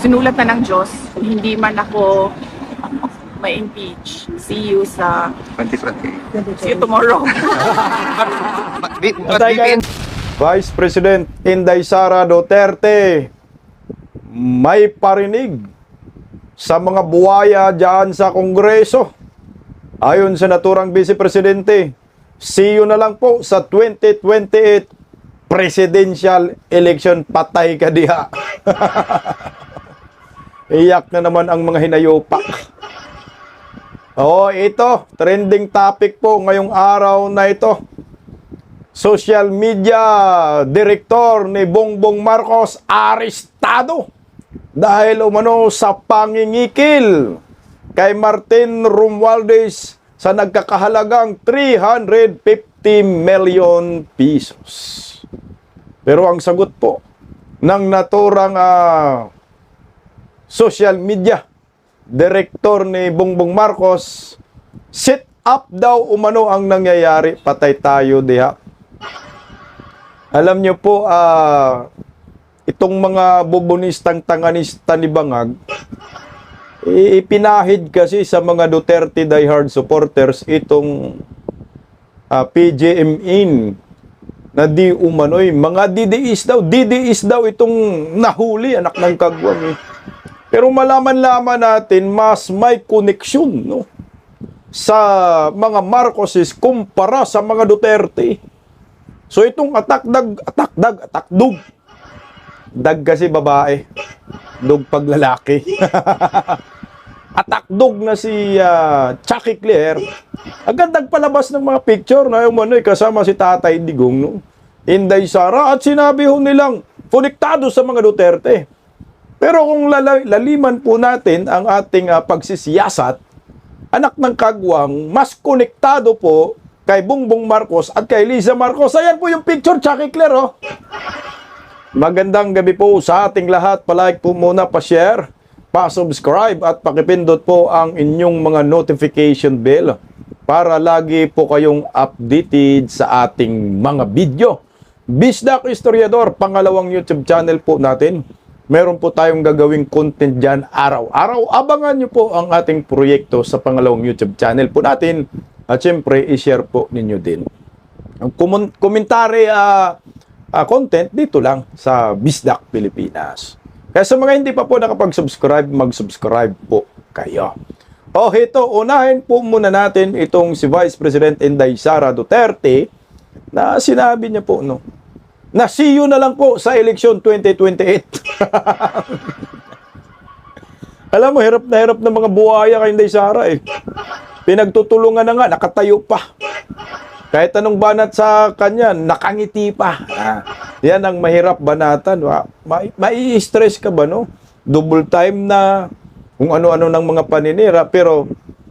sinulat na ng Diyos, kung hindi man ako ma-impeach. See you sa 2028. see you tomorrow. But BBM, Vice President Inday Sara Duterte may parinig sa mga buwaya dyan sa Kongreso. Ayon sa naturang Vice Presidente, see you na lang po sa 2028 presidential election. Patay ka diha. Iyak na naman ang mga hinayopak. Ito, trending topic po ngayong araw na ito. Social media director ni Bongbong Marcos arestado dahil umano sa pangingikil kay Martin Romualdez sa nagkakahalagang 350 million pesos. Pero ang sagot po ng naturang social media director ni Bongbong Marcos, sit up daw umano ang nangyayari. Patay tayo diha. Alam nyo po, itong mga bubunistang tanganista ni Bangag, ipinahid kasi sa mga Duterte diehard supporters itong PJMIN na di umano'y mga DDIs daw itong nahuli, anak ng kagwang eh. Pero malaman-laman natin, mas may koneksyon, no, sa mga Marcoses kumpara sa mga Duterte. So itong atakdug. Dag kasi babae, dug paglalaki. Atakdug na si Chucky Claire. Agad nagpalabas ng mga picture na yung manoy kasama si Tatay Digong, no, Inday Sara, at sinabi ho nilang konektado sa mga Duterte. Pero kung laliman po natin ang ating pagsisiyasat, anak ng kagwang, mas konektado po kay Bongbong Marcos at kay Liza Marcos. Ayan po yung picture, Chucky Claire, oh. Magandang gabi po sa ating lahat. Palike po muna, pa-share, pa-subscribe at pakipindot po ang inyong mga notification bell para lagi po kayong updated sa ating mga video. Bisdak Historiador, pangalawang YouTube channel po natin. Meron po tayong gagawing content dyan araw-araw. Abangan nyo po ang ating proyekto sa pangalawang YouTube channel po natin. At syempre, i-share po ninyo din. Ang komentary content dito lang sa Bisdak Pilipinas. Kaya sa mga hindi pa po nakapag-subscribe, mag-subscribe po kayo. Ito, unahin po muna natin itong si Vice President Inday Sara Duterte na sinabi niya po, no, na see you na lang po sa eleksyon 2028. Alam mo, hirap na hirap ng mga buhaya kay Inday Sara eh. Pinagtutulungan na nga, nakatayo pa. Kahit anong banat sa kanya, nakangiti pa. Yan ang mahirap banatan. Mai-stress ka ba, no? Double time na kung ano-ano ng mga paninira, pero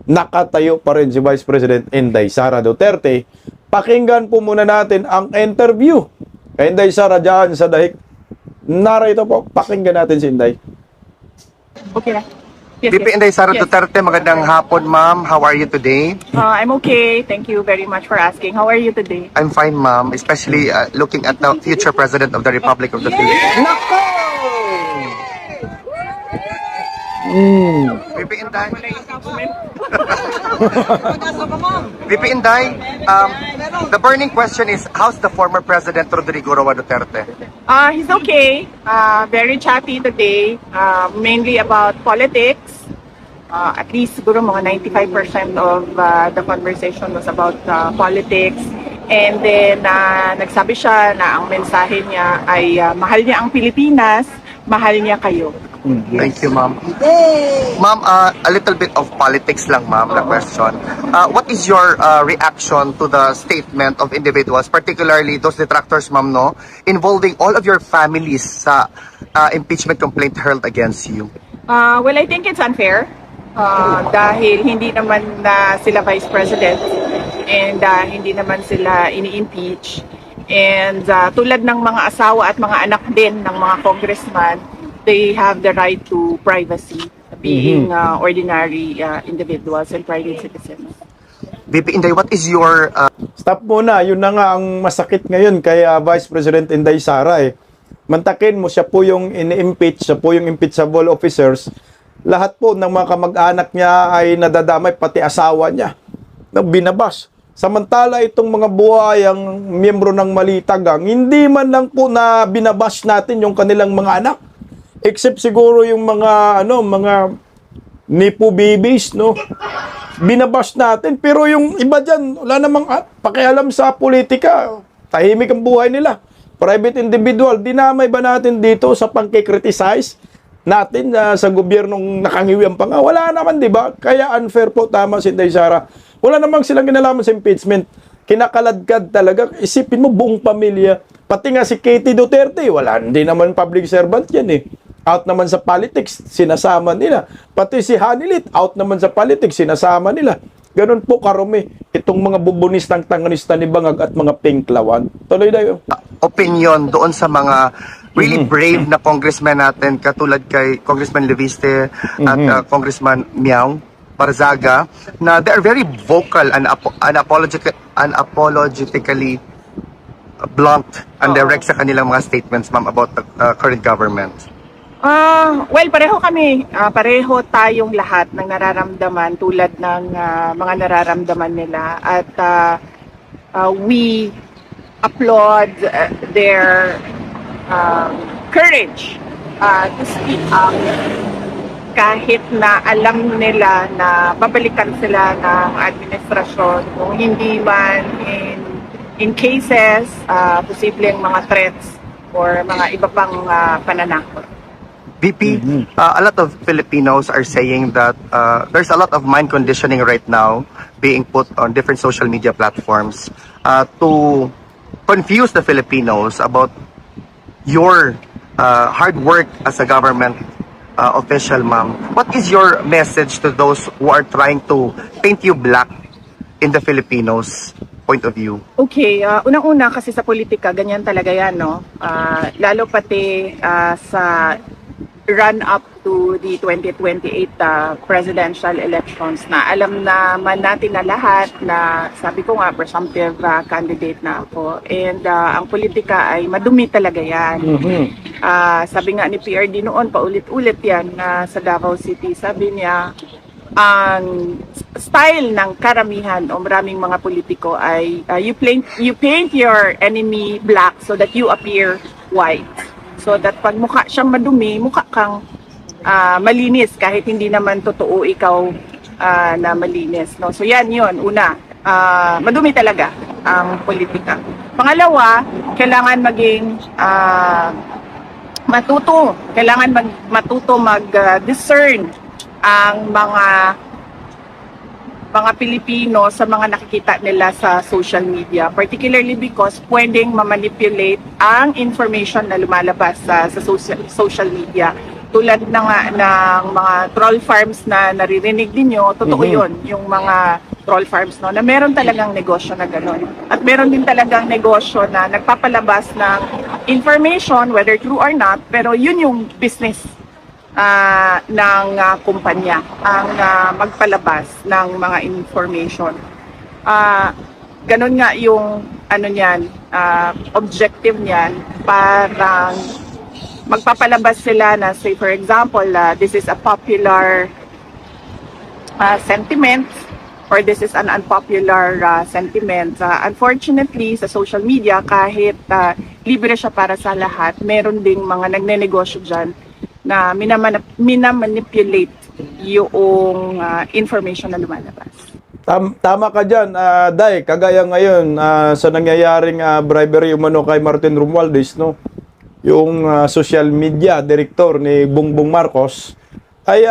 nakatayo pa rin si Vice President Inday Sara Duterte. Pakinggan po muna natin ang interview kay Inday Sara dyan sa dahig. Narito po, pakinggan natin si Inday. Okay na. Yes, VP Inday Sara Duterte, magandang hapon, ma'am. How are you today? I'm okay. Thank you very much for asking. How are you today? I'm fine, ma'am. Especially looking at the future President of the Republic of the Philippines. Nako! VP Inday, VP Inday, the burning question is, how's the former President Rodrigo Roa Duterte? He's okay. Very chatty today. Mainly about politics. At least siguro mga 95% of the conversation was about politics. And then nagsabi siya na ang mensahe niya ay mahal niya ang Pilipinas, mahal niya kayo. Thank you, ma'am. Ma'am, a little bit of politics lang, ma'am, the question. What is your reaction to the statement of individuals, particularly those detractors, ma'am, no, involving all of your families sa impeachment complaint hurled against you? Well, I think it's unfair. Dahil hindi naman sila Vice President and hindi naman sila ini-impeach. And tulad ng mga asawa at mga anak din ng mga congressman, they have the right to privacy, being ordinary individuals and private citizens. VP Inday, what is your... Stop muna, yun na nga ang masakit ngayon kay Vice President Inday Sara eh. mantakin mo, siya po yung ini-impeach, siya po yung impeachable officers, lahat po ng mga kamag-anak niya ay nadadamay, pati asawa niya, na binabas. Samantala itong mga buhayang miyembro ng Malitagang, hindi man lang po na binabas natin yung kanilang mga anak. Except siguro yung mga mga nipo babies, no? Binabas natin, pero yung iba diyan wala namang pakialam sa politika. Tahimik ang buhay nila. Private individual, dinamay ba natin dito sa pangkikriticize natin sa gobyernong nakangiwang pa nga? Wala naman, di ba? Kaya unfair po, tama si Day Sara. Wala namang silang kinalaman sa impeachment. Kinakaladkad talaga. Isipin mo, buong pamilya. Pati nga si Katie Duterte, wala, hindi naman public servant yan eh. Out naman sa politics, sinasama nila. Pati si Hanilit, out naman sa politics, sinasama nila. Ganun po karumi itong mga bubunistang tanganista ni Bangag at mga pinklawan. Tuloy tayo. Opinion doon sa mga really brave na congressman natin, katulad kay Congressman Leviste at Congressman Miao Barzaga, na they are very vocal and unapologetically blunt and direct sa kanilang mga statements, ma'am, about the current government. Well, pareho kami. Pareho tayong lahat ng nararamdaman tulad ng mga nararamdaman nila. At we applaud their courage to speak up kahit na alam nila na babalikan sila ng administrasyon kung hindi man in cases, posibleng mga threats or mga iba pang pananakot. VP, a lot of Filipinos are saying that there's a lot of mind conditioning right now being put on different social media platforms to confuse the Filipinos about your hard work as a government official, ma'am. What is your message to those who are trying to paint you black in the Filipinos' point of view? Okay, unang-una kasi sa politika, ganyan talaga yan, no? Lalo pati sa run-up to the 2028 presidential elections na alam naman natin na lahat na sabi ko nga, presumptive candidate na ako. And ang politika ay madumi talaga yan. Sabi nga ni PRD noon, paulit-ulit yan sa Davao City. Sabi niya, ang style ng karamihan o maraming mga politiko ay you paint your enemy black so that you appear white. So that pag mukha siyang madumi, mukha kang malinis kahit hindi naman totoo ikaw na malinis. No? So yan yun, una, madumi talaga ang politika. Pangalawa, kailangan maging matuto. Kailangan matuto mag-discern ang mga Pilipino sa mga nakikita nila sa social media, particularly because pwedeng mamanipulate ang information na lumalabas sa social media. Tulad ng mga troll farms na naririnig ninyo, totoo yun, yung mga troll farms, no, na meron talagang negosyo na gano'n. At meron din talagang negosyo na nagpapalabas ng information, whether true or not, pero yun yung business ng kumpanya ang magpalabas ng mga information. Ganon nga yung objective niyan, parang magpapalabas sila na, say for example, this is a popular sentiment or this is an unpopular sentiment. Unfortunately, sa social media, kahit libre siya para sa lahat, meron ding mga nagnenegosyo dyan na minamanipulate yung information na lumalabas. Tama ka dyan, Day. Kagaya ngayon sa nangyayaring bribery umano kay Martin Romualdez, no? Yung social media director ni Bongbong Marcos ay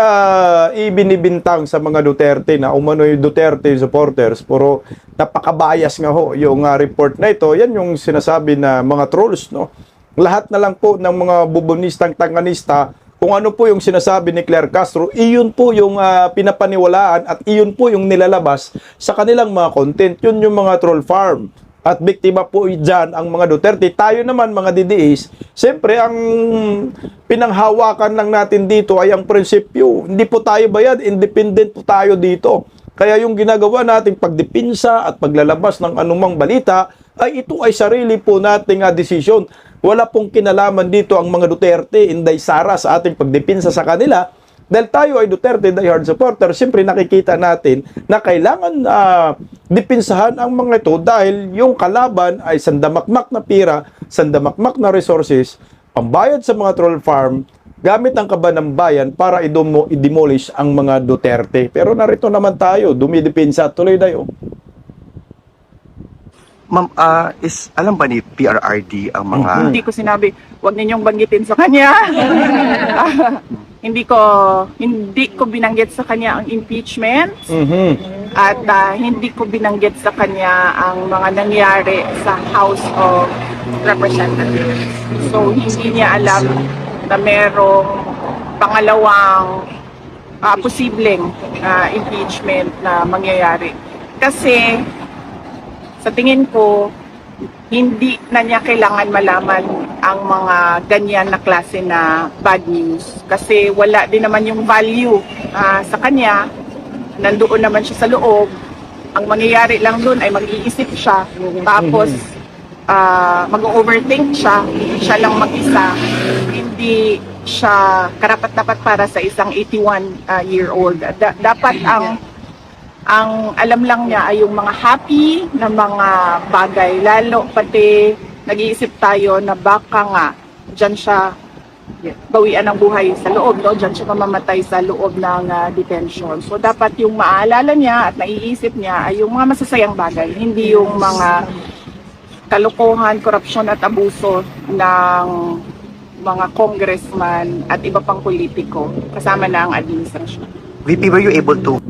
ibinibintang sa mga Duterte na umano yung Duterte supporters. Puro napakabayas nga ho yung report na ito. Yan yung sinasabi na mga trolls, no? Lahat na lang po ng mga bubunistang tanganista, kung ano po yung sinasabi ni Claire Castro, iyon po yung pinapaniwalaan at iyon po yung nilalabas sa kanilang mga content. Yun yung mga troll farm. At biktima po dyan ang mga Duterte. Tayo naman mga DDS, siyempre ang pinanghawakan lang natin dito ay ang prinsipyo. Hindi po tayo bayad, independent po tayo dito. Kaya yung ginagawa nating pagdipinsa at paglalabas ng anumang balita, ay ito ay sarili po nating desisyon. wala pong kinalaman dito ang mga Duterte, Inday Sara sa ating pagdepensa sa kanila. Dahil tayo ay Duterte diehard supporter, siyempre nakikita natin na kailangan depensahan ang mga ito dahil yung kalaban ay sandamakmak na pira, sandamakmak na resources, pambayad sa mga troll farm, gamit ang kaban ng bayan para i-demolish ang mga Duterte. Pero narito naman tayo, dumidepensa tuloy dayo. Ma'am, alam ba ni PRRD ang mga... Hindi ko sinabi, wag ninyong banggitin sa kanya. hindi ko binanggit sa kanya ang impeachment at hindi ko binanggit sa kanya ang mga nangyari sa House of Representatives. So hindi niya alam na merong pangalawang posibleng impeachment na mangyayari. Kasi sa tingin ko, hindi na niya kailangan malaman ang mga ganyan na klase na bad news. Kasi wala din naman yung value sa kanya. Nandoon naman siya sa loob. Ang mangyayari lang doon ay mag-iisip siya. Tapos mag-overthink siya. Siya lang mag-isa. Hindi siya karapat-dapat para sa isang 81-year-old. Dapat ang alam lang niya ay yung mga happy na mga bagay. Lalo pati nag-iisip tayo na baka nga dyan siya bawian ng buhay sa loob, no? Dyan siya mamamatay sa loob ng detention. So dapat yung maalala niya at naiisip niya ay yung mga masasayang bagay, hindi yung mga kalokohan, korupsyon at abuso ng mga congressman at iba pang politiko kasama na ang administrasyon. VP, were you able to...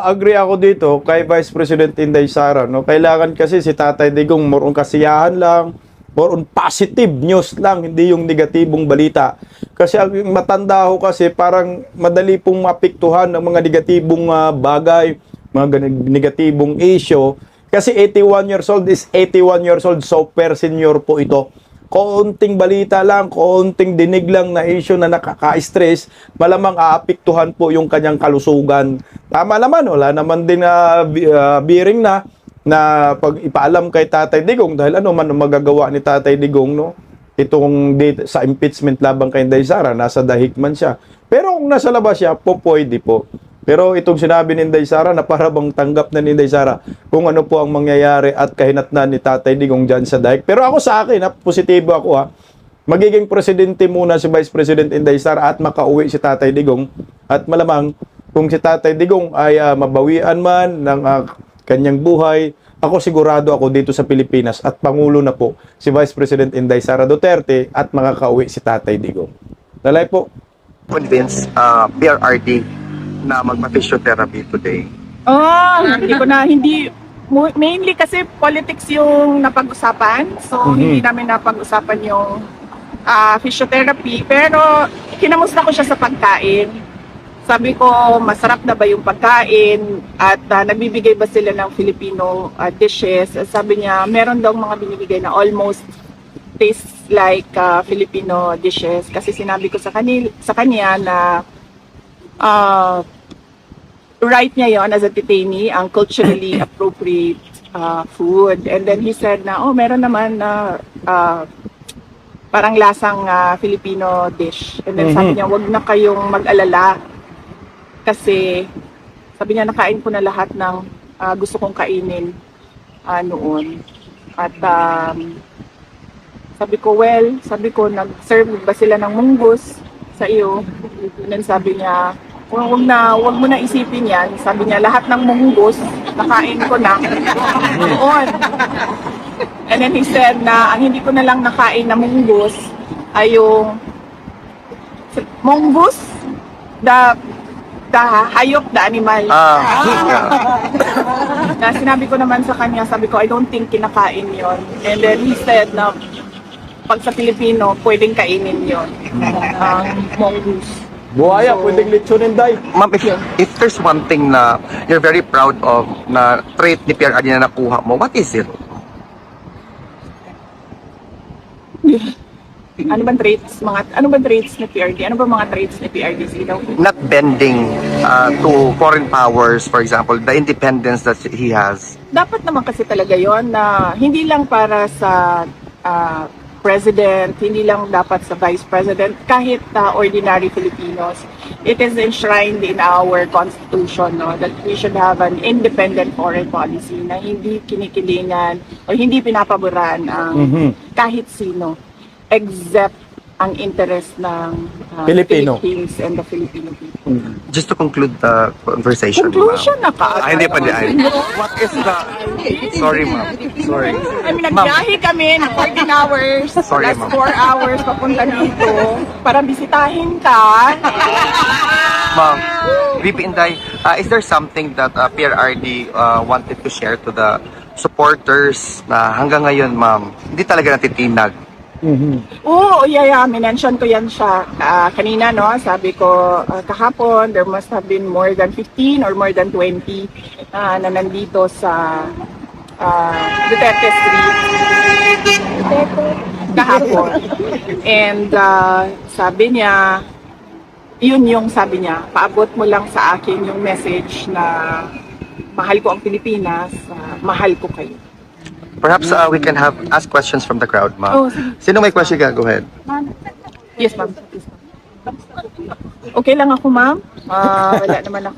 Agree ako dito kay Vice President Inday Sara. No? Kailangan kasi si Tatay Digong more on kasiyahan lang, more on positive news lang, hindi yung negatibong balita. Kasi ang matanda ho kasi parang madali pong mapiktuhan ng mga negatibong bagay, mga negatibong issue. Kasi 81 years old is 81 years old, super senior po ito. Konting balita lang, konting dinig lang na issue na nakaka-stress, malamang aapektuhan po yung kanyang kalusugan. Tama naman, wala naman din bearing na pag ipaalam kay Tatay Digong dahil ano man ang magagawa ni Tatay Digong, no? Itong date sa impeachment labang kay Inday Sara, nasa dahig man siya. Pero kung nasa labas siya, pwede po. Pero itong sinabi ni Inday Sara na para bang tanggap na ni Inday Sara kung ano po ang mangyayari at kahinatnan ni Tatay Digong dyan sa daig. Pero ako sa akin, positibo ako magiging presidente muna si Vice President Inday Sara at makauwi si Tatay Digong. At malamang kung si Tatay Digong ay mabawian man ng kanyang buhay, ako sigurado ako dito sa Pilipinas at Pangulo na po si Vice President Inday Sara Duterte at makakauwi si Tatay Digong. Nalay po. convince PRRD na magpa-physiotherapy today? Hindi mainly kasi politics yung napag-usapan. So hindi namin napag-usapan yung physiotherapy, pero kinamusta ko siya sa pagkain. Sabi ko, masarap na ba yung pagkain at nagbibigay ba sila ng Filipino dishes? Sabi niya, meron daw mga binibigay na almost tastes like Filipino dishes. Kasi sinabi ko sa kanya na right niya yon as a detainee, ang culturally appropriate food. And then he said na, meron naman na parang lasang Filipino dish. And then sabi niya, wag na kayong mag-alala. Kasi sabi niya, nakain ko na lahat ng gusto kong kainin noon. At sabi ko, nag-serve ba sila ng munggus sa iyo? And then sabi niya, wag mo na isipin yan. Sabi niya, lahat ng munggus, nakain ko na noon. And then he said na, ang hindi ko na lang nakain na munggus ay yung munggus, the hayop, the animal. Na sinabi ko naman sa kanya, sabi ko, I don't think kinakain yon. And then he said na, pag sa Pilipino, pwedeng kainin yon. Mongoose. Buhaya, pwedeng litsunin, Day. Ma'am, if there's one thing na you're very proud of na trait ni PRRD na nakuha mo, what is it? Ano bang traits ni PRD? Ano ba mga traits ni PRD? Sige daw. Not bending to foreign powers, for example, the independence that he has. Dapat naman kasi talaga yon na hindi lang para sa President, hindi lang dapat sa Vice President, kahit ordinary Filipinos. It is enshrined in our Constitution, no, that we should have an independent foreign policy na hindi kinikilingan o hindi pinapaboran ang kahit sino except ang interest ng Pilipino. Philippines and the Filipino people. Just to conclude the conversation, Conclusion na ka. Hindi pa din. What is the... Sorry, ma'am. Sorry. I mean, nagbiyahe kami ng 14 hours, Sorry, plus ma'am. 4 hours papunta dito para bisitahin ka. Ma'am, VP Inday, is there something that PRRD wanted to share to the supporters na hanggang ngayon, ma'am, hindi talaga natitinag? Oo, minention ko yan siya kanina, no? Sabi ko kahapon, there must have been more than 15 or more than 20 na nandito sa Duterte Street kahapon. And sabi niya, yun yung sabi niya, paabot mo lang sa akin yung message na mahal ko ang Pilipinas, mahal ko kayo. Perhaps we can ask questions from the crowd, ma'am. Oh, sige. Sino may question ka? Go ahead. Yes, ma'am. Yes, ma'am. Okay lang ako, ma'am. Wala naman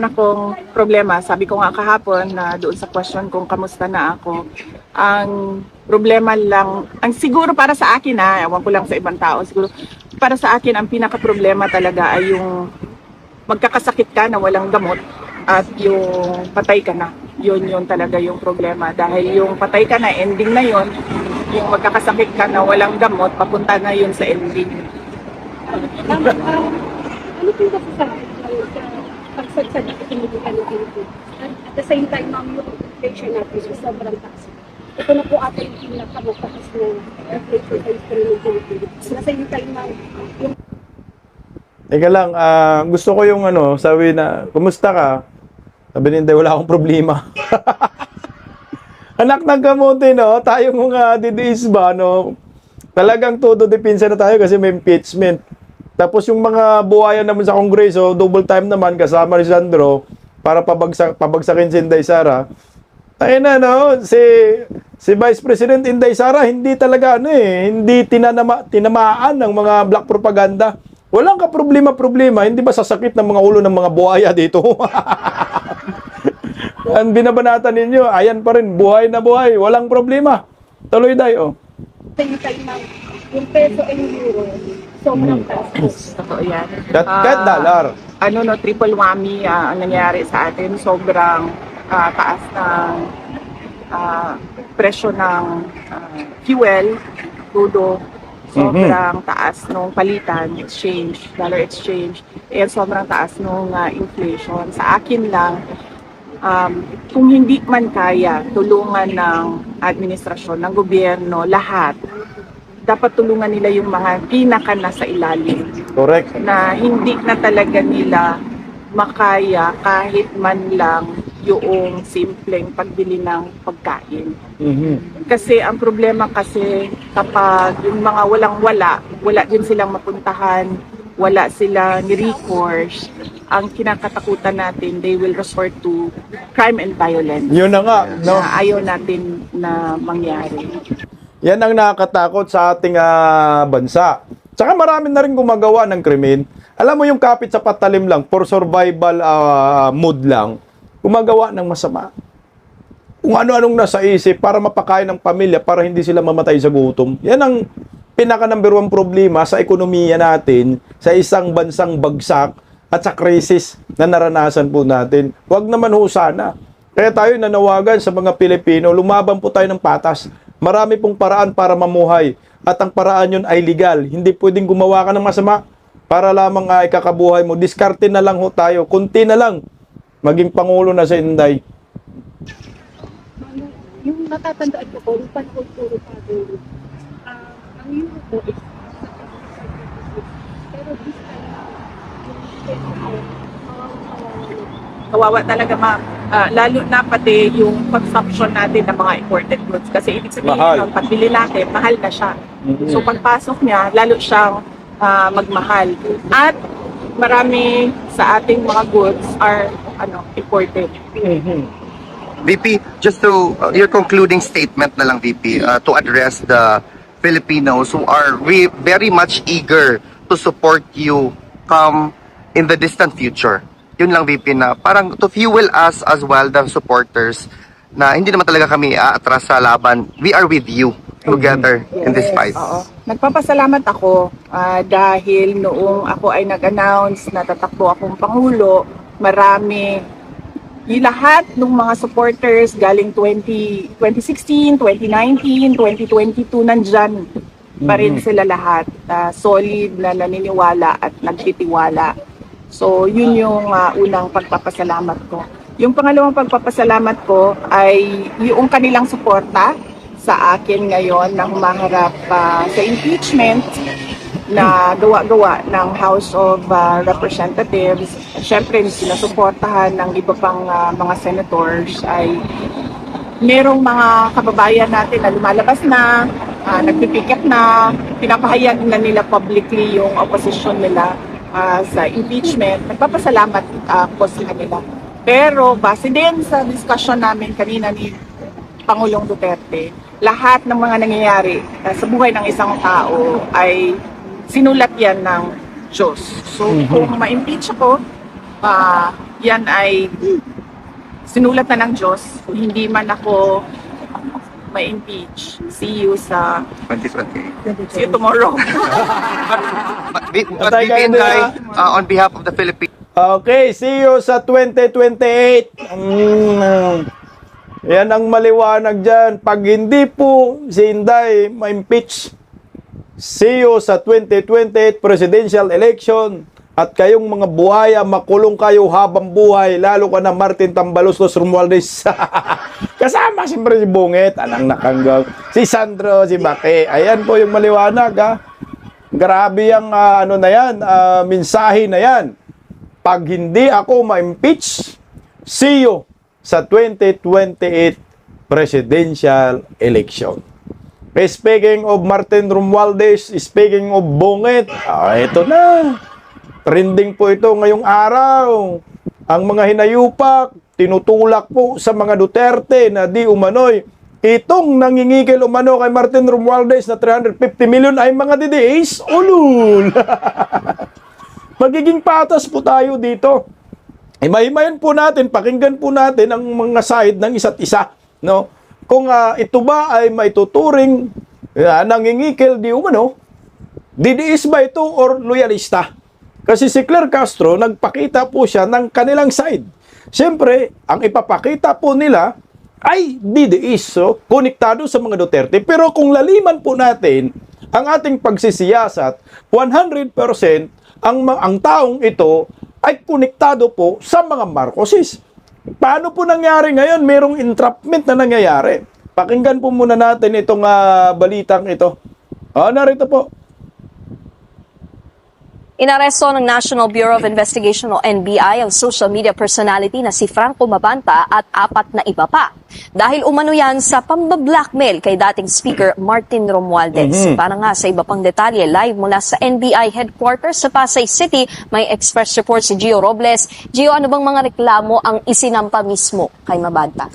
akong problema. Sabi ko nga kahapon na doon sa question kung kamusta na ako. Ang problema lang, ang siguro para sa akin ewan ko lang sa ibang tao, siguro para sa akin ang pinaka-problema talaga ay yung magkakasakit ka na walang gamot at yung patay ka na. Yun talaga yung problema. Dahil yung patay ka na, ending na yun. Yung magkakasakit ka na walang gamot, papunta na yun sa ending. Ano po yung masasabi sa pagsagsad ng pinilihan ng Pilipinas? At the same time, ma'am, yung inflation natin is sobrang taas. Ito na po ata yung pinakamataas na inflation sa history ng Pilipinas. At the same time, ma'am, yung Teka lang, gusto ko yung sabi na, kumusta ka? Sabi ni Inday, wala akong problema. Anak ng kamote, no? Tayo mga didiis ba, no? Talagang todo depensa na tayo kasi may impeachment. Tapos yung mga buhayan naman sa Kongreso, double time naman kasama ni Sandro para pabagsakin si Inday Sara. Tayo na, no? Si Vice President Inday Sara, hindi talaga, hindi tinamaan ng mga black propaganda. Walang ka-problema-problema, hindi ba sasakit ng mga ulo ng mga buhaya dito? Ang binabanatan ninyo, ayan pa rin, buhay na buhay, walang problema. Tuloy tayo. same time, ma'am, yung peso and euro, sobrang taas po. Totoo yan. Kahit dollar. Triple whammy ang nangyari sa atin. Sobrang taas ng presyo ng fuel, crudo. Sobrang taas nung palitan, dollar exchange. And sobrang taas nung inflation. Sa akin lang, kung hindi man kaya tulungan ng administrasyon, ng gobyerno, lahat, dapat tulungan nila yung mga pinaka nasa ilalim Correct. na hindi na talaga nila makaya kahit man lang yung simpleng pagbili ng pagkain. Kasi ang problema kasi kapag yung mga wala din silang mapuntahan, wala silang recourse, ang kinakatakutan natin, they will resort to crime and violence. Yun na nga, no? Na ayaw natin na mangyari. Yan ang nakakatakot sa ating bansa. Tsaka marami na rin gumagawa ng krimen. Alam mo yung kapit sa patalim lang, for survival mood lang, gumagawa ng masama. Kung ano-anong nasa isip para mapakain ng pamilya, para hindi sila mamatay sa gutom. Yan ang pinaka-number 1 problema sa ekonomiya natin, sa isang bansang bagsak at sa krisis na naranasan po natin. Huwag naman ho sana. Kaya tayo nanawagan sa mga Pilipino, lumaban po tayo ng patas. Marami pong paraan para mamuhay. At ang paraan yun ay legal. Hindi pwedeng gumawa ka ng masama para lamang ikakabuhay mo. Diskarte na lang ho tayo. Kunti na lang. Maging Pangulo na si Inday. Yung natatandaan ko po, yung panahon puro pagod, ang euro po is pero this time, yung peso po, Kawawa talaga, ma'am. Lalo na pati yung consumption natin ng mga imported goods. Kasi ibig sabihin Mahal. nun, pagbili natin, mahal na siya. So pagpasok niya, lalo siyang magmahal. At marami sa ating mga goods are imported. VP, just to your concluding statement na lang, VP, to address the Filipinos who are very much eager to support you come in the distant future. Yun lang, VP, na parang to fuel us as well, the supporters, na hindi naman talaga kami aatras sa laban. We are with you together in this fight. Oo. Nagpapasalamat ako dahil noong ako ay nag-announce na tatakbo akong Pangulo, marami, lahat ng mga supporters galing 2016, 2019, 2022, nandyan pa rin sila lahat. Solid na naniniwala at nagtitiwala. So, yun yung unang pagpapasalamat ko. Yung pangalawang pagpapasalamat ko ay yung kanilang suporta sa akin ngayon na humaharap sa impeachment na gawa-gawa ng House of Representatives. Siyempre, sinusuportahan ng iba pang mga senators ay merong mga kababayan natin na lumalabas na, nagpipiket na, pinapahayag na nila publicly yung opposition nila sa impeachment. Nagpapasalamat ko sa kanila. Pero base din sa discussion namin kanina ni Pangulong Duterte, lahat ng mga nangyayari sa buhay ng isang tao ay sinulat yan ng Diyos. So kung ma-impeach ako, yan ay sinulat na ng Diyos. Kung hindi man ako ma-impeach, see you sa 2028. see you tomorrow. But VP and I, on behalf of the Philippines, Okay, see you sa 2028. Yan ang maliwanag dyan. Pag hindi po si Inday ma-impeach, see you sa 2028 presidential election. At kayong mga buhaya, makulong kayo habang buhay. Lalo ka na Martin Tambaloslos Romualdez. Kasama siyempre si Bunget, anang nakanggaw. Si Sandro, si Bake. Ayan po yung maliwanag, ha. Grabe yung mensahe na yan. Pag hindi ako ma-impeach, see you sa 2028 presidential election. Speaking of Martin Romualdez, speaking of Bunget, ito na. Trending po ito ngayong araw. Ang mga hinayupak, tinutulak po sa mga Duterte na di umano'y itong nangingikil umano kay Martin Romualdez na 350 million ay mga DDAs. Ulul! Magiging patas po tayo dito. Imahimayan po natin, pakinggan po natin ang mga side ng isa't isa. No? Kung ito ba ay maituturing nangingikil di umano, DDS ba ito or loyalista? Kasi si Claire Castro, nagpakita po siya ng kanilang side. Siyempre, ang ipapakita po nila ay DDS, so konektado sa mga Duterte. Pero kung laliman po natin ang ating pagsisiyasat, 100% ang taong ito ay konektado po sa mga Marcoses. Paano po nangyari ngayon? Merong entrapment na nangyayari. Pakinggan po muna natin itong balitang ito. Narito po. Inaresto ng National Bureau of Investigation o NBI ang social media personality na si Franco Mabanta at 4 na iba pa. Dahil umano yan sa pambablackmail kay dating Speaker Martin Romualdez. Para nga sa iba pang detalye, live mula sa NBI headquarters sa Pasay City, may express report si Gio Robles. Gio, ano bang mga reklamo ang isinampa mismo kay Mabanta?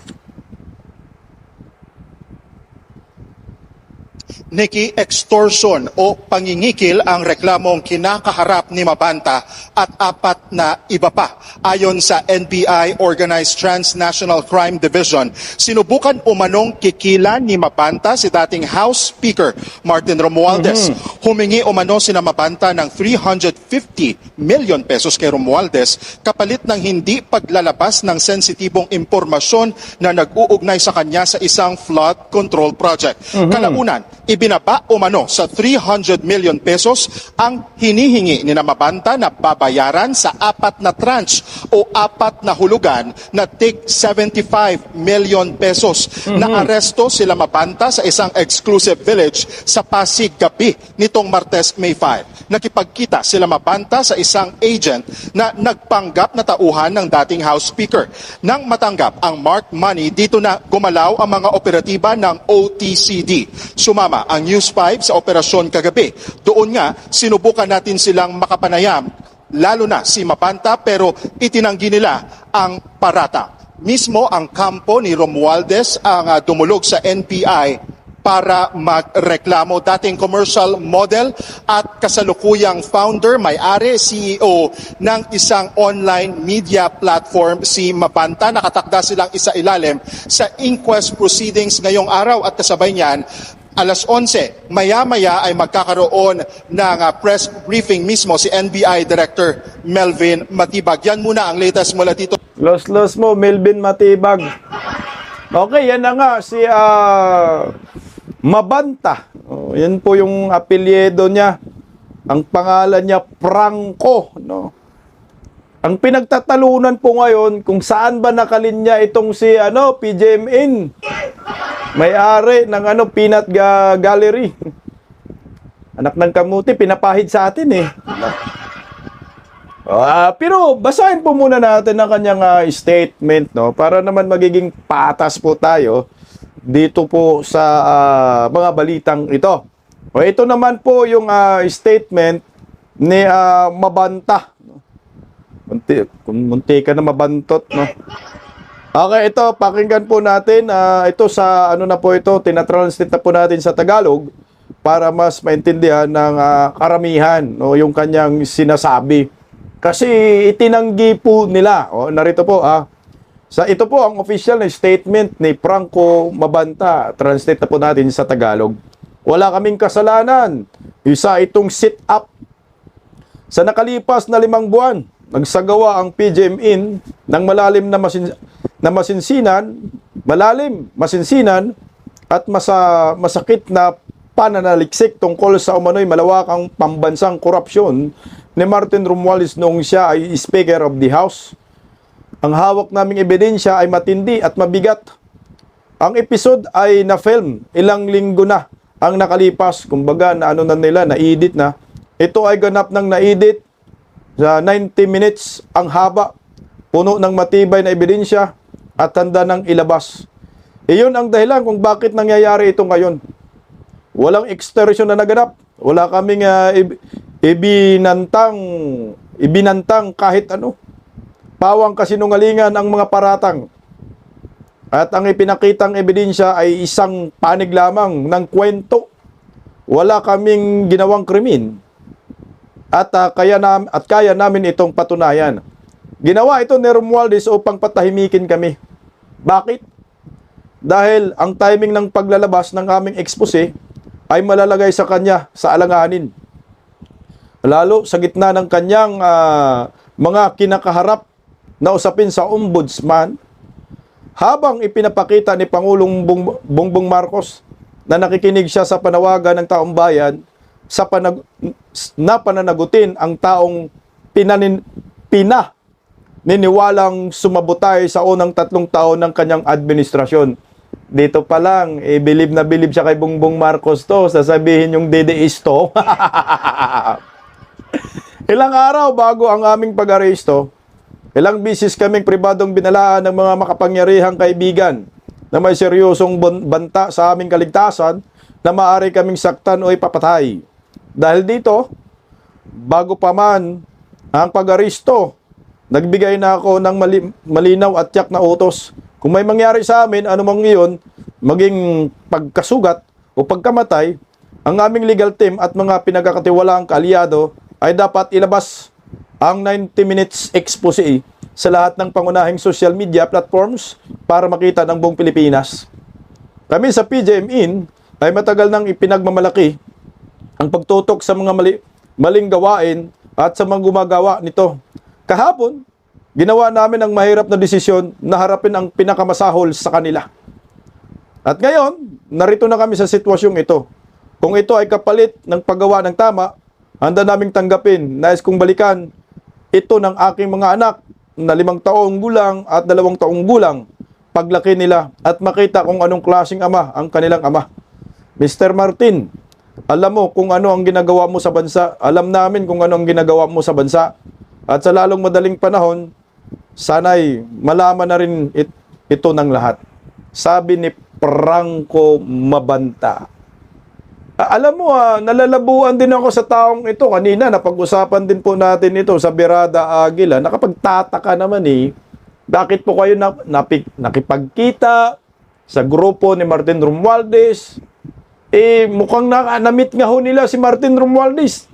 Nikki, extortion o pangingikil ang reklamong kinakaharap ni Mabanta at 4 na iba pa. Ayon sa NBI Organized Transnational Crime Division, sinubukan umanong kikilan ni Mabanta si dating House Speaker Martin Romualdez. Humingi umano si Mabanta ng 350 million pesos kay Romualdez kapalit ng hindi paglalabas ng sensitibong impormasyon na nag-uugnay sa kanya sa isang flood control project. Kalaunan, ibinaba umano sa 300 million pesos ang hinihingi ni Mabanta na babayaran sa 4 na tranche o 4 na hulugan na take 75 million pesos. Naaresto sila Mabanta sa isang exclusive village sa Pasig gabi nitong Martes, May 5. Nakipagkita sila Mabanta sa isang agent na nagpanggap na tauhan ng dating House Speaker. Nang matanggap ang marked money, dito na gumalaw ang mga operatiba ng OTCD. Sumama ang News 5 sa operasyon kagabi. Doon nga, sinubukan natin silang makapanayam, lalo na si Mabanta, pero itinanggi nila ang paratang. mismo ang kampo ni Romualdez ang dumulog sa NBI para magreklamo. Dating commercial model at kasalukuyang founder, may-ari, CEO ng isang online media platform, si Mabanta. Nakatakda silang isa-ilalim sa inquest proceedings ngayong araw at kasabay niyan, alas 11, maya-maya ay magkakaroon ng press briefing mismo si NBI Director Melvin Matibag. Yan muna ang latest mula dito. Los mo, Melvin Matibag. Okay, yan na nga si Mabanta. Oh, yan po yung apelyido niya. Ang pangalan niya Franco, no. Ang pinagtatalunan po ngayon kung saan ba nakalinya itong si PJMN. May-ari ng Peanut Gallery. Anak ng kamuti, pinapahid sa atin eh. Pero basahin po muna natin ang kanyang statement, no, para naman magiging patas po tayo dito po sa mga balitang ito. Ito naman po yung statement ni Mabanta. Munti ka na mabantot, no. Okay, ito pakinggan po natin. Ito sa na po ito, tinatranslate na po natin sa Tagalog para mas maintindihan ng karamihan, no, yung kanyang sinasabi. Kasi itinanggi po nila. Narito po ito po ang official na statement ni Franco Mabanta. Translate na po natin sa Tagalog. Wala kaming kasalanan. Isa itong sit-up. Sa nakalipas na 5 buwan, nagsagawa ang PJMN ng malalim na masinsinan at masakit na pananaliksik tungkol sa umano'y malawakang pambansang korupsyon ni Martin Romualdez noong siya ay Speaker of the House. Ang hawak naming ebidensya ay matindi at mabigat. Ang episode ay na-film, ilang linggo na ang nakalipas. Kumbaga na-edit na. Ito ay ganap ng na-edit sa 90 minutes ang haba. Puno ng matibay na ebidensya at tanda ng ilabas. Iyon ang dahilan kung bakit nangyayari ito ngayon. Walang extortion na naganap. Wala kaming ibinantang kahit ano. Pawang kasinungalingan ang mga paratang. At ang ipinakitang ebidensya ay isang panig lamang ng kwento. Wala kaming ginawang krimen. At kaya namin itong patunayan. Ginawa ito ni Romualdez upang patahimikin kami. Bakit? Dahil ang timing ng paglalabas ng aming expose ay malalagay sa kanya sa alanganin. Lalo sa gitna ng kanyang mga kinakaharap na usapin sa ombudsman, habang ipinapakita ni Pangulong Bongbong Marcos na nakikinig siya sa panawagan ng taong bayan na pananagutin ang taong pinaniniwalang sumabotay sa unang 3 taon ng kanyang administrasyon. Dito pa lang, bilib na bilib siya kay Bongbong Marcos to, sasabihin yung DDS to. Ilang araw bago ang aming pag-aresto, ilang bisis kaming pribadong binalaan ng mga makapangyarihang kaibigan na may seryosong banta sa aming kaligtasan na maaari kaming saktan o ipapatay. Dahil dito, bago pa man ang pag-aresto, nagbigay na ako ng malinaw at tiyak na utos. Kung may mangyari sa amin, anumang iyon, maging pagkasugat o pagkamatay, ang aming legal team at mga pinagkakatiwalaang kaalyado ay dapat ilabas ang 90 minutes expose sa lahat ng pangunahing social media platforms para makita ng buong Pilipinas. Kami sa PJMN ay matagal nang ipinagmamalaki ang pagtutok sa mga maling gawain at sa mga gumagawa nito. Kahapon, ginawa namin ang mahirap na desisyon na harapin ang pinakamasahol sa kanila. At ngayon, narito na kami sa sitwasyong ito. Kung ito ay kapalit ng paggawa ng tama, handa naming tanggapin, nais kong balikan ito ng aking mga anak na 5 taong gulang at 2 taong gulang paglaki nila at makita kung anong klaseng ama ang kanilang ama. Mr. Martin, alam mo kung ano ang ginagawa mo sa bansa. Alam namin kung ano ang ginagawa mo sa bansa. At sa lalong madaling panahon, sana'y malaman na rin ito ng lahat. Sabi ni Franco Mabanta. Alam mo, nalalabuan din ako sa taong ito. Kanina, napag-usapan din po natin ito sa Birada Aguila. Nakapagtataka naman Bakit po kayo nakipagkita sa grupo ni Martin Romualdez? Mukhang na-meet nga ho nila si Martin Romualdez.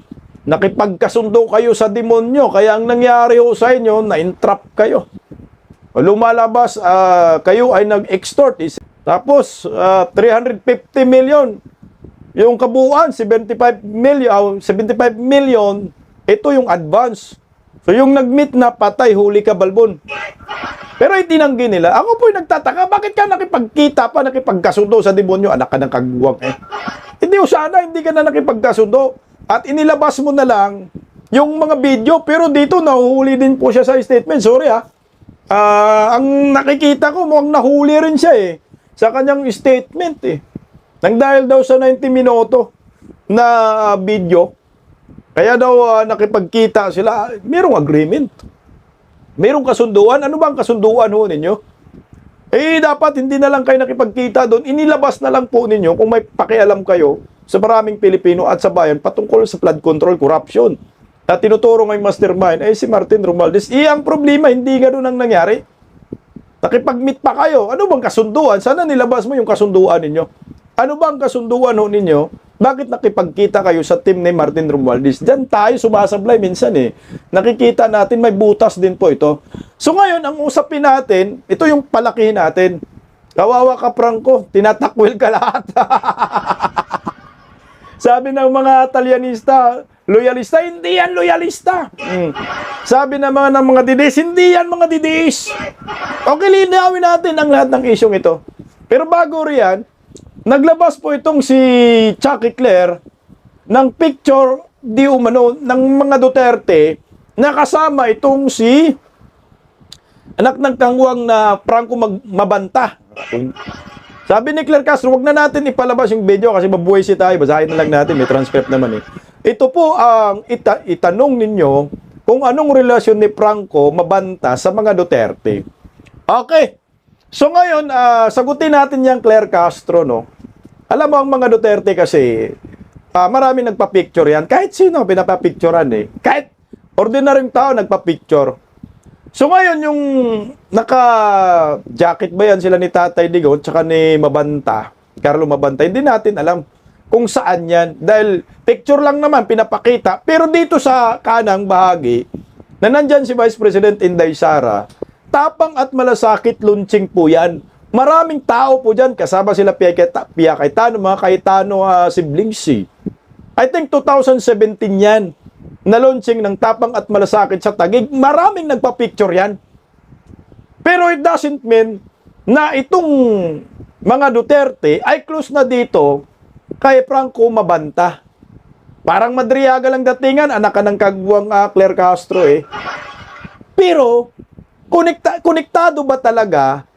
Nakipagkasundo kayo sa demonyo, kaya ang nangyari ho sa inyo, na-entrap kayo. Lumalabas, kayo ay nag-extort. Tapos, 350 million. Yung kabuuan, 75 million, ito yung advance. So, yung nag-meet na patay, huli ka balbon. Pero itinanggi nila. Ako po'y nagtataka, bakit ka nakipagkita pa, nakipagkasundo sa demonyo? Anak ka ng kagwang eh. Hindi o sana, hindi ka na nakipagkasundo. At inilabas mo na lang yung mga video, pero dito nahuhuli din po siya sa statement. Sorry ang nakikita ko, mukhang nahuli rin siya eh, sa kanyang statement eh. Nang dahil daw sa 90 minuto na video, kaya daw nakipagkita sila, mayroong agreement. Mayroong kasunduan. Ano bang kasunduan ho ninyo? Dapat hindi na lang kayo nakipagkita doon. Inilabas na lang po ninyo kung may pakialam kayo sa maraming Pilipino at sa bayan patungkol sa flood control corruption. At tinuturo ngayong mastermind, si Martin Romualdez. Ang problema, hindi ganoon ang nangyari. Nakipag-meet pa kayo. Ano bang kasunduan? Sana nilabas mo yung kasunduan ninyo. Ano bang kasunduan ho ninyo? Bakit nakipagkita kayo sa team ni Martin Romualdez? Diyan tayo sumasablay minsan eh. Nakikita natin, may butas din po ito. So ngayon, ang usapin natin, ito yung palakihin natin. Kawawa ka, Franco, tinatakwil ka lahat. Sabi ng mga Italianista, loyalista, hindi yan loyalista. Sabi ng mga didiis, hindi yan mga didiis. Okay, linawin natin ang lahat ng isyong ito. Pero bago riyan, naglabas po itong si Chucky Claire ng picture di umano ng mga Duterte na kasama itong si anak ng kangwang na Franco Mabanta. Sabi ni Claire Castro, wag na natin ipalabas yung video kasi mabuhay si tayo. Basahin na lang natin, may transcript naman eh. Ito po ang itanong ninyo kung anong relasyon ni Franco Mabanta sa mga Duterte. Okay. So ngayon, sagutin natin yung Claire Castro, no? Alam mo, ang mga Duterte kasi, marami nagpa-picture yan. Kahit sino, pinapapicturean eh. Kahit ordinaryong tao nagpa-picture. So ngayon, yung naka-jacket ba yan sila ni Tatay Digong tsaka ni Mabanta, Carlo Mabanta, hindi natin alam kung saan yan. Dahil picture lang naman, pinapakita. Pero dito sa kanang bahagi, na nandyan si Vice President Inday Sara, tapang at malasakit lunching po yan. Maraming tao po dyan, kasama sila Pia Cayetano, mga Cayetano siblings. I think 2017 yan, na launching ng tapang at malasakit sa Taguig. Maraming nagpa-picture yan. Pero it doesn't mean na itong mga Duterte ay close na dito kay Franco Mabanta. Parang Madriaga lang datingan, anak ka ng kagwang Claire Castro eh. Pero, konektado ba talaga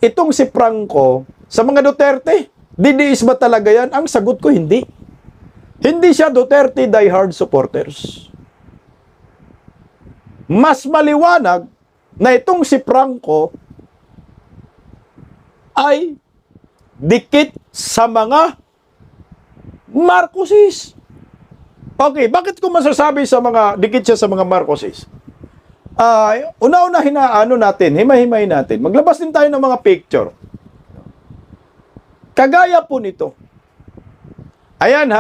itong si Franco sa mga Duterte? Didiis ba talaga yan? Ang sagot ko, hindi. Hindi siya Duterte diehard supporters. Mas maliwanag na itong si Franco ay dikit sa mga Marcoses. Okay, bakit ko masasabi sa mga dikit siya sa mga Marcoses? Una-una himay-himay natin. Maglabas din tayo ng mga picture. Kagaya po nito. Ayan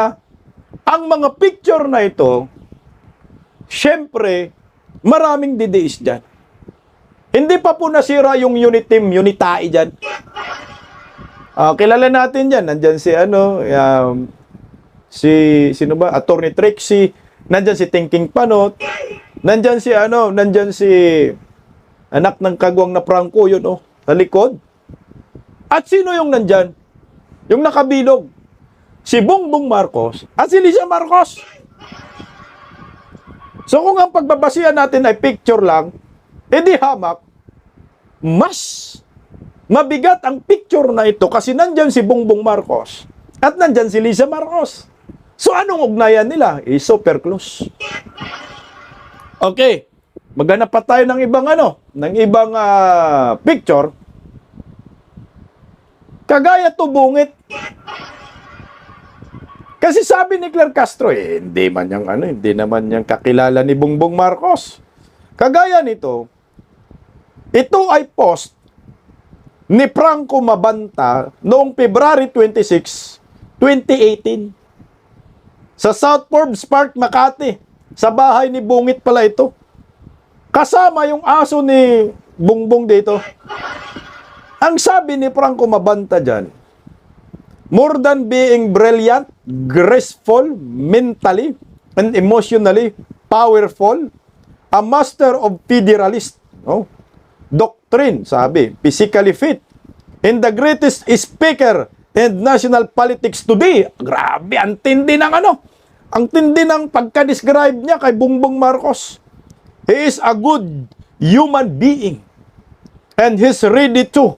ang mga picture na ito, syempre, maraming didiis dyan. Hindi pa po nasira yung unit team, unitae dyan. Kilala natin dyan. Nandyan sino ba? Attorney Trixie. Nandyan si Thinking Panot. Nandyan si anak ng kagwang na Franco, yun sa likod. At sino yung nandyan? Yung nakabilog. Si Bongbong Marcos at si Liza Marcos. So kung ang pagbabasihan natin ay picture lang, edi hamak, mas mabigat ang picture na ito kasi nandyan si Bongbong Marcos at nandyan si Liza Marcos. So anong ugnayan nila? Super close. Okay, maghanap pa tayo ng ibang picture. Kagaya tubungit. Kasi sabi ni Claire Castro, hindi naman niyang kakilala ni Bongbong Marcos. Kagaya nito, Ito ay post ni Franco Mabanta noong February 26, 2018. Sa South Forbes Park, Makati. Sa bahay ni Bungit pala ito. Kasama yung aso ni Bungbong dito. Ang sabi ni Franco Mabanta dyan, more than being brilliant, graceful, mentally, and emotionally powerful, a master of federalist, no? Doctrine, sabi, physically fit, and the greatest speaker in national politics today. Grabe, ang tindi ng ang tindi ng pagka-describe niya kay Bongbong Marcos. He is a good human being, and he's ready to,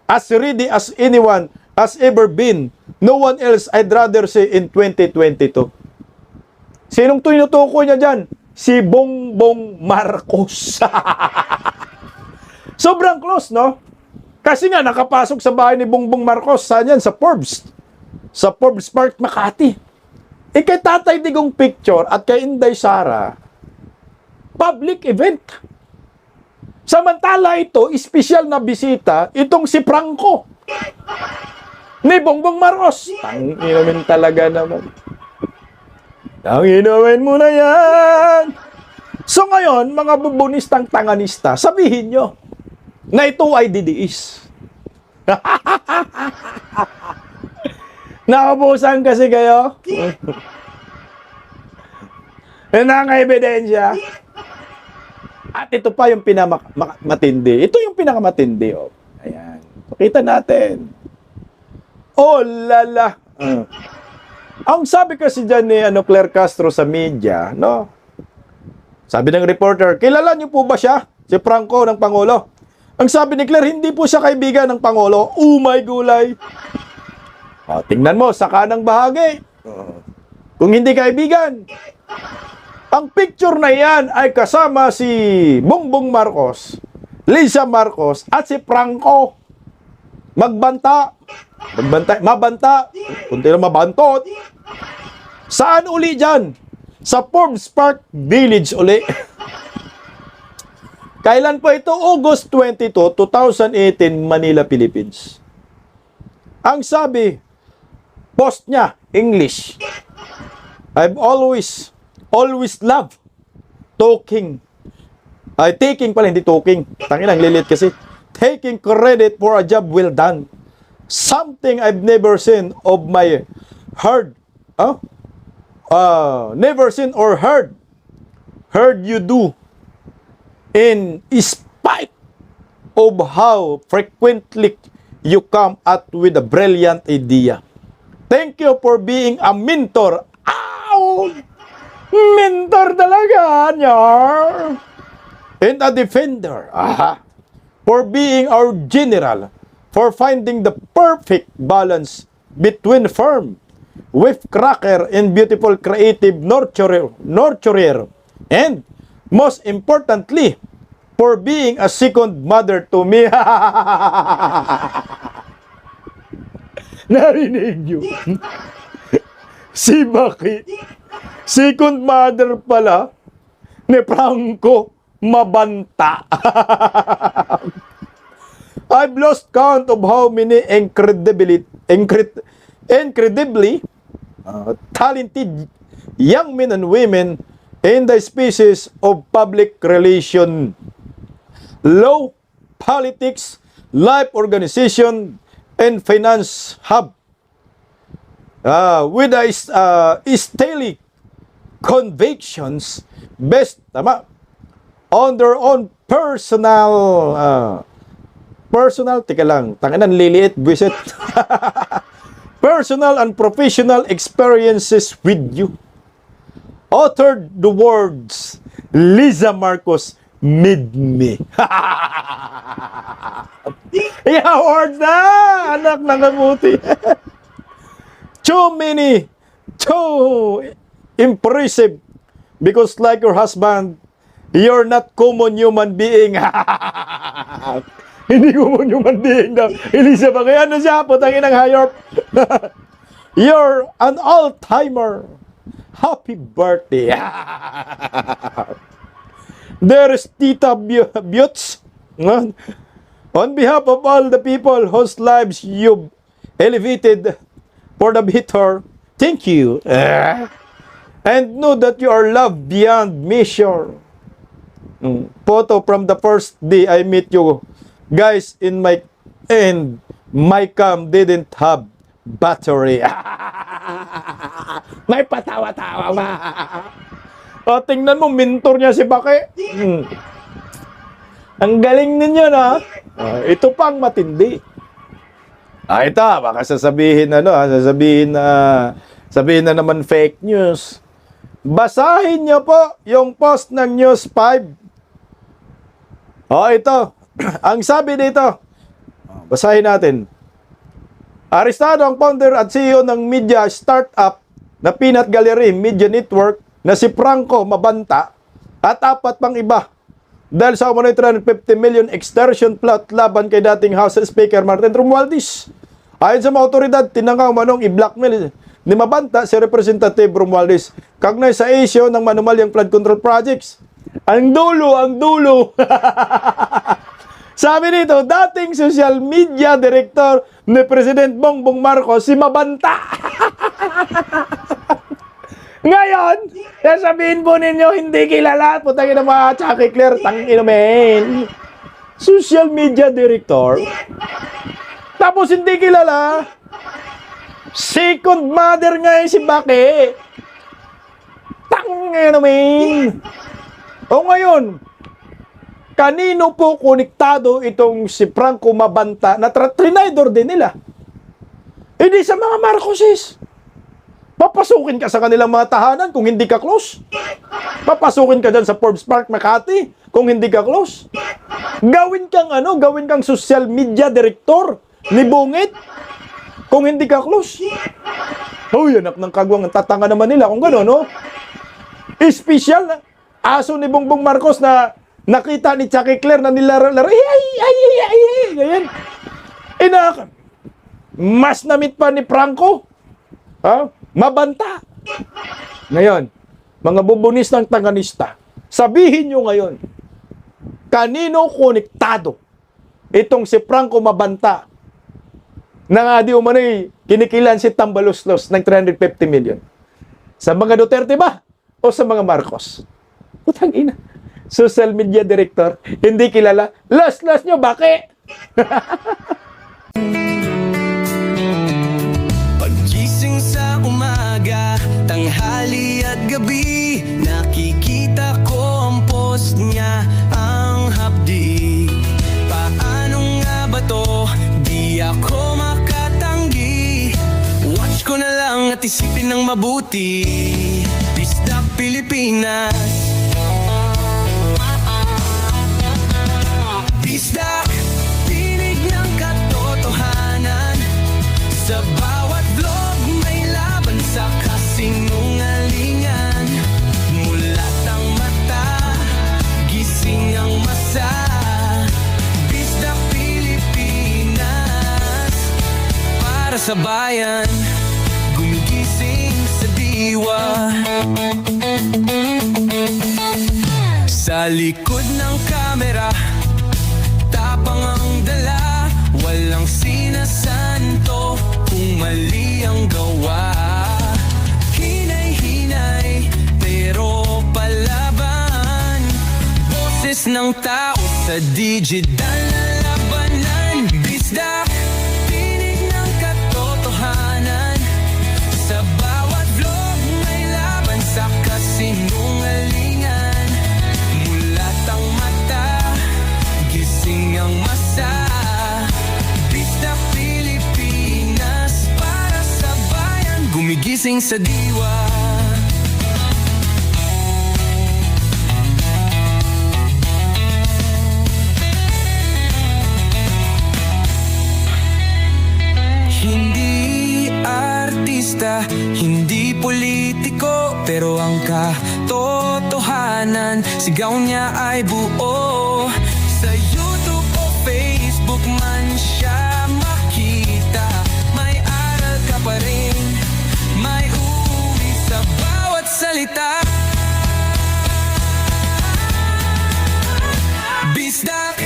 as ready as anyone has ever been. No one else I'd rather say in 2022. Sinong tinutukoy niya dyan? Si Bongbong Marcos. Sobrang close, no? Kasi nga, nakapasok sa bahay ni Bongbong Marcos. Saan yan? Sa Forbes. Sa Forbes Park, Makati. Kay Tatay Digong picture at kay Inday Sara, public event. Samantala ito, espesyal na bisita, itong si Franco ni Bongbong Marcos. Tanginumin talaga naman. Tanginumin mo na yan. So ngayon, mga bubunistang tanganista, sabihin nyo na ito ay didiis. Nakabusan kasi kayo. Yan ang ebidensya. At ito pa yung pinakamatindi. Ito yung pinakamatindi. Oh. Ayan. Pakita natin. Oh, lala. Ang sabi kasi dyan ni Claire Castro sa media, no? Sabi ng reporter, kilala niyo po ba siya? Si Franco ng Pangulo. Ang sabi ni Claire, hindi po siya kaibigan ng Pangulo. My gulay. O, tingnan mo, sa kanang bahagi. Kung hindi kaibigan. Ang picture na yan ay kasama si Bongbong Marcos, Lisa Marcos, at si Franco. Mabanta, kundi na mabantot. Saan uli dyan? Sa Forbes Park Village uli. Kailan pa ito? August 22, 2018, Manila, Philippines. Ang sabi, post niya, English. I've always loved taking pala, hindi talking. Tangina, ang lilit kasi. Taking credit for a job well done. Something I've never seen of my heard. Never seen or heard you do. In spite of how frequently you come up with a brilliant idea. Thank you for being a mentor. Ow! Mentor talaga, nyar! And a defender. Aha. For being our general. For finding the perfect balance between firm, whipcracker, and beautiful creative nurturer. And most importantly, for being a second mother to me. Narinig nyo? Si Baki, second mother pala ni Franco Mabanta. I've lost count of how many incredibly talented young men and women in the species of public relation, law, politics, life organization, and finance have with stately convictions based on their own personal personal and professional experiences with you. Authored the words, Lisa Marcos made me. I-award na! Anak ng kamuti. Too impressive. Because like your husband, you're not common human being. Hindi common human being daw. Elisa, ba kaya ano siya? Putangin ng hayop. You're an all-timer. Happy birthday. There's Tita Butch. On behalf of all the people whose lives you've elevated for the better, thank you. And know that you are loved beyond measure. Photo from the first day I met you. Guys, my cam didn't have battery. May patawa-tawa ba? O, tingnan mo, mentor niya si Bake. Ang galing ninyo na. Ito pang matindi. Ito, baka sasabihin na naman fake news. Basahin niyo po yung post ng News 5. Ito. Ang sabi dito, basahin natin. Arestado ang founder at CEO ng media startup na Peanut Gallery Media Network na si Franco Mabanta at 4 pang iba dahil sa umano'y 350 million extortion plot laban kay dating House Speaker Martin Romualdez. Ayon sa mga otoridad, tinangka umanong i-blackmail ni Mabanta si Representative Romualdez kagnay sa issue ng manumalyang flood control projects. Ang dulo. Sabi nito, dating social media director ni President Bongbong Marcos, si Mabanta. Ngayon, sasabihin po ninyo, hindi kilala. Putangin na mga Chucky Claire, tangin men. Social media director. Tapos hindi kilala. Second mother nga si Bake. Tangin men. O ngayon, kanino po konektado itong si Franco Mabanta na trinidor din nila? Hindi sa mga Marcoses. Papasukin ka sa kanilang mga tahanan kung hindi ka close. Papasukin ka dyan sa Forbes Park, Makati kung hindi ka close. Gawin kang social media director ni Bungit kung hindi ka close. Uy, anak ng kagwang, tatanga naman nila kung gano'n, no? Espesyal na aso ni Bongbong Marcos na nakita ni Chucky Claire na nilarang-laro. Ganyan. Mas namit pa ni Franco. Mabanta. Ngayon, mga bubunis ng tanganista, sabihin nyo ngayon, kanino konektado itong si Franco Mabanta na nga di umano'y kinikilan si Tambaluslos ng 350 million? Sa mga Duterte ba? O sa mga Marcos? Putang ina. Social media director, hindi kilala. Last nyo, Bake? Paggising sa umaga, tanghali at gabi, nakikita ko ang post niya, ang hapdi. Paano nga ba to? Di ako makatanggi. Watch ko na lang at isipin ng mabuti. Bisdak Pilipinas. Bisdak, tinig ng katotohanan. Sa bawat vlog may laban sa kasinungalingan. Mulat ang mata, gising ang masa. Bisdak Pilipinas, para sa bayan, gumigising sa diwa. Sa likod ng kamera, tapang ang dala, walang sinasanto kung mali ang gawa. Hinay-hinay, pero palaban. Boses ng tao sa digital na labanan. Bisdak, tinig ng katotohanan. Sa bawat vlog may laban sa kasinungalingan. Mulat ang mata, gising ang masa. Bisdak Pilipinas, para sa bayan, gumigising sa diwa. Hindi artista, hindi politiko, pero ang katotohanan, sigaw niya ay buo. Sa YouTube o Facebook man siya makita, may aral ka pa rin, may uwi sa bawat salita. Bisdak,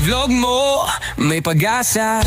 vlog mo, may pag-asa.